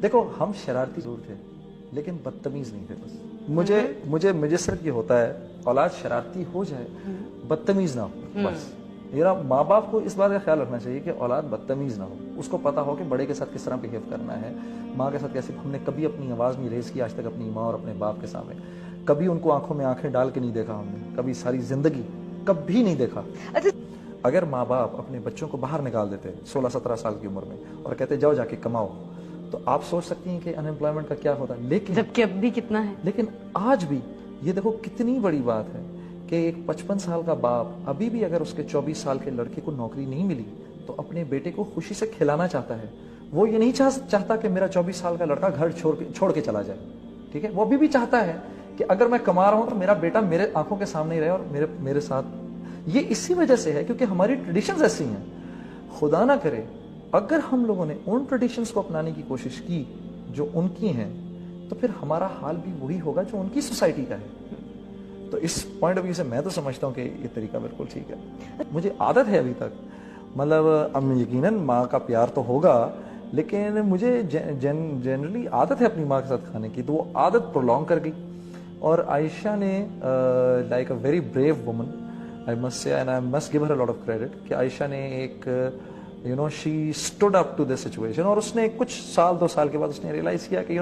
دیکھو ہم شرارتی ضرور تھے لیکن بدتمیز نہیں تھے. بس مجھے صرف یہ ہوتا ہے اولاد شرارتی ہو جائے بدتمیز نہ ہو. بس میرا ماں باپ کو اس بات کا خیال رکھنا چاہیے کہ اولاد بدتمیز نہ ہو, اس کو پتا ہو کہ بڑے کے ساتھ کس طرح بہیو کرنا ہے, ماں کے ساتھ کیسے. ہم نے کبھی اپنی آواز نہیں ریز کی آج تک اپنی ماں اور اپنے باپ کے سامنے, کبھی ان کو آنکھوں میں آنکھیں ڈال کے نہیں دیکھا ہم نے, کبھی ساری زندگی کبھی نہیں دیکھا. اگر ماں باپ اپنے بچوں کو باہر نکال دیتے 16-17 سال کی عمر میں اور کہتے جاؤ جا کے کماؤ, تو آپ سوچ سکتی ہیں کہ ان ایمپلائمنٹ کا کیا ہوتا ہے. لیکن جبکہ اب بھی کتنا ہے, لیکن آج بھی یہ دیکھو کتنی بڑی بات ہے کہ ایک 55 سال کا باپ ابھی بھی اگر اس کے 24 سال کے لڑکے کو نوکری نہیں ملی تو اپنے بیٹے کو خوشی سے کھلانا چاہتا ہے. وہ یہ نہیں چاہتا کہ میرا 24 سال کا لڑکا گھر چھوڑ کے چلا جائے. ٹھیک ہے, وہ ابھی بھی چاہتا ہے کہ اگر میں کما رہا ہوں تو میرا بیٹا میرے آنکھوں کے سامنے ہی رہے اور میرے ساتھ. یہ اسی وجہ سے ہے کیونکہ ہماری ٹریڈیشنز ایسی ہیں. خدا نہ کرے اگر ہم لوگوں نے ان ٹریڈیشنز کو اپنانے کی کوشش کی جو ان کی ہیں تو پھر ہمارا حال بھی وہی ہوگا جو ان کی سوسائٹی کا ہے. تو اس پوائنٹ آف ویو سے میں تو سمجھتا ہوں کہ یہ طریقہ بالکل ٹھیک ہے. مجھے عادت ہے ابھی تک, مطلب اب یقیناً ماں کا پیار تو ہوگا لیکن مجھے جنرلی عادت ہے اپنی ماں کے ساتھ کھانے کی, تو وہ عادت پرولونگ کر گئی. اور عائشہ نے like a very brave woman I must say, and I must give her a lot of credit, کہ عائشہ نے ایک she stood up to this situation, اور اس نے کچھ سال 2 سال کے بعد اس نے ریئلائز کیا کہ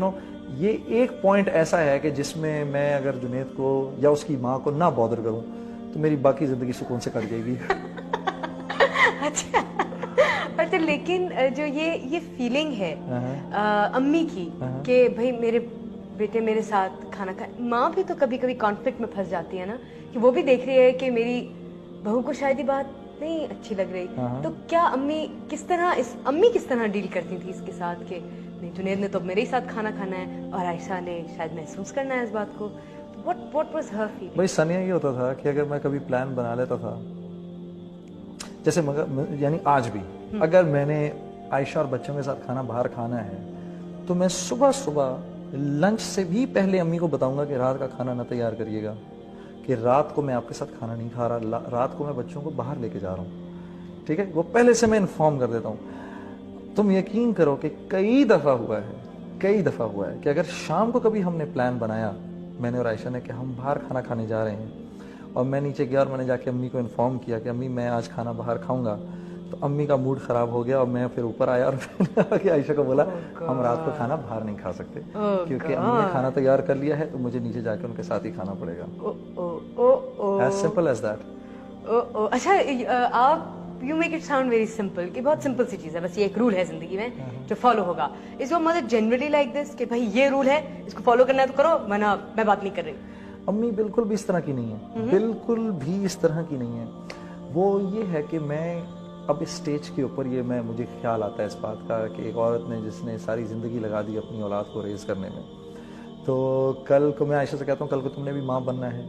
یہ ایک پوائنٹ ایسا ہے کہ جس میں میں اگر جنید کو یا اس کی ماں کو نہ بادر کروں تو میری باقی زندگی سکون سے کٹ جائے گی. اچھا لیکن جو یہ فیلنگ ہے امی کی کہ بھائی میرے بیٹے میرے ساتھ کھانا کھائے, ماں بھی تو کبھی کبھی کانفلکٹ میں پھنس جاتی ہے نا, کہ وہ بھی دیکھ رہی ہے کہ میری بہو کو شاید یہ بات نہیں اچھی لگ رہی. تو کیا امی کس طرح ڈیل کرتی تھی اس کے ساتھ کہ نہیں جنید نے تو میرے ہی ساتھ کھانا کھانا ہے اور عائشہ نے شاید محسوس کرنا ہے اس بات کو. What was her feeling? بھائی ثانیہ یہ ہوتا تھا کہ اگر میں کبھی پلان بنا لیتا تھا, جیسے یعنی آج بھی اگر میں نے عائشہ اور بچوں کے ساتھ کھانا باہر کھانا ہے تو میں صبح لنچ سے بھی پہلے امی کو بتاؤں گا کہ رات کا کھانا نہ تیار کریے گا, کہ رات کو میں آپ کے ساتھ کھانا نہیں کھا رہا, رات کو میں بچوں کو باہر لے کے جا رہا ہوں. ٹھیک ہے, وہ پہلے سے میں انفارم کر دیتا ہوں. تم یقین کرو کہ کئی دفعہ ہوا ہے کہ اگر شام کو کبھی ہم نے پلان بنایا میں نے اور عائشہ نے کہ ہم باہر کھانا کھانے جا رہے ہیں, اور میں نیچے گیا اور میں نے جا کے امی کو انفارم کیا کہ امی میں آج کھانا باہر کھاؤں گا, تو امی کا موڈ خراب ہو گیا اور میں پھر اوپر آیا اور عائشہ کو بولا ہم رات کو کھانا باہر نہیں کھا سکتے کیونکہ امی نے کھانا تیار کر لیا ہے تو مجھے نیچے جا کے ان کے ساتھ ہی کھانا پڑے گا. As simple as that. اچھا آپ you make it sound very simple کہ بہت سمپل سی چیز ہے, بس یہ ایک رول ہے زندگی میں جو فالو ہوگا. Is your mother generally like this کہ بھائی یہ رول ہے اس کو فالو کرنا ہے تو کرو ورنہ میں بات نہیں کر رہی؟ امی بالکل بھی اس طرح کی نہیں ہے, بالکل بھی اس طرح کی نہیں ہے. وہ یہ ہے کہ میں اب اس سٹیج کے اوپر یہ مجھے خیال آتا ہے اس بات کا کہ ایک عورت نے جس نے ساری زندگی لگا دی اپنی اولاد کو ریز کرنے میں, تو کل کو میں عائشہ سے کہتا ہوں کل کو تم نے بھی ماں بننا ہے,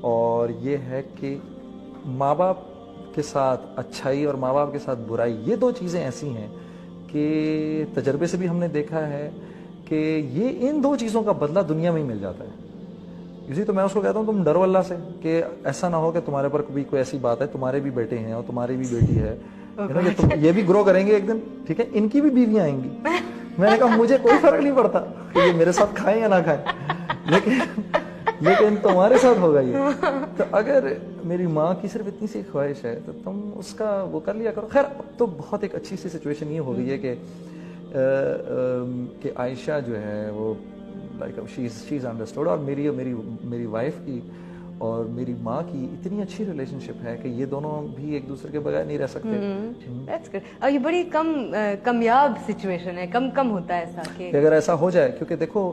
اور یہ ہے کہ ماں باپ کے ساتھ اچھائی اور ماں باپ کے ساتھ برائی یہ 2 چیزیں ایسی ہیں کہ تجربے سے بھی ہم نے دیکھا ہے کہ یہ ان 2 چیزوں کا بدلہ دنیا میں ہی مل جاتا ہے. اسی تو میں اس کو کہتا ہوں تم ڈرو اللہ سے کہ ایسا نہ ہو کہ تمہارے پر بھی کوئی ایسی بات ہے, تمہارے بھی بیٹے ہیں اور تمہاری بھی بیٹی ہے, یہ بھی گرو کریں گے ایک دن, ٹھیک ہے, ان کی بھی بیویاں آئیں گی. میں نے کہا مجھے کوئی فرق نہیں پڑتا کہ یہ میرے ساتھ کھائیں یا نہ کھائیں, لیکن تمہارے ساتھ ہوگا یہ. تو اگر میری ماں کی صرف اتنی سی خواہش ہے تو تم اس کا وہ کر لیا کرو. خیر اب تو بہت ایک اچھی سی سچویشن یہ ہو گئی ہے کہ عائشہ جو ہے وہ لائک شی از انڈرسٹوڈ, اور میری وائف کی اور میری ماں کی اتنی اچھی ریلیشن شپ ہے کہ یہ دونوں بھی ایک دوسرے کے بغیر نہیں رہ سکتے. That's good. اور یہ بڑی کمیاب سچویشن ہے, کم ہوتا ہے ایسا کہ اگر ایسا ہو جائے, کیونکہ دیکھو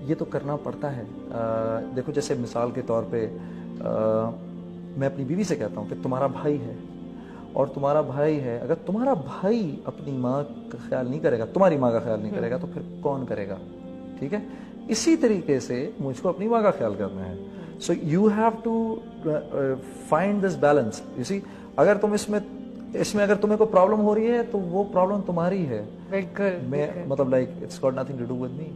یہ تو کرنا پڑتا ہے. دیکھو جیسے مثال کے طور پہ میں اپنی بیوی سے کہتا ہوں کہ تمہارا بھائی ہے اور تمہارا بھائی ہے, اگر تمہارا بھائی اپنی ماں کا خیال نہیں کرے گا, تمہاری ماں کا خیال نہیں کرے گا, تو پھر کون کرے گا؟ ٹھیک ہے, اسی طریقے سے مجھ کو اپنی ماں کا خیال کرنا ہے. So you have to find this balance. You see, اگر تم اس میں اگر تمہیں کوئی پرابلم ہو رہی ہے تو وہ پرابلم تمہاری ہے, بالکل مطلب like it's got nothing to do with me.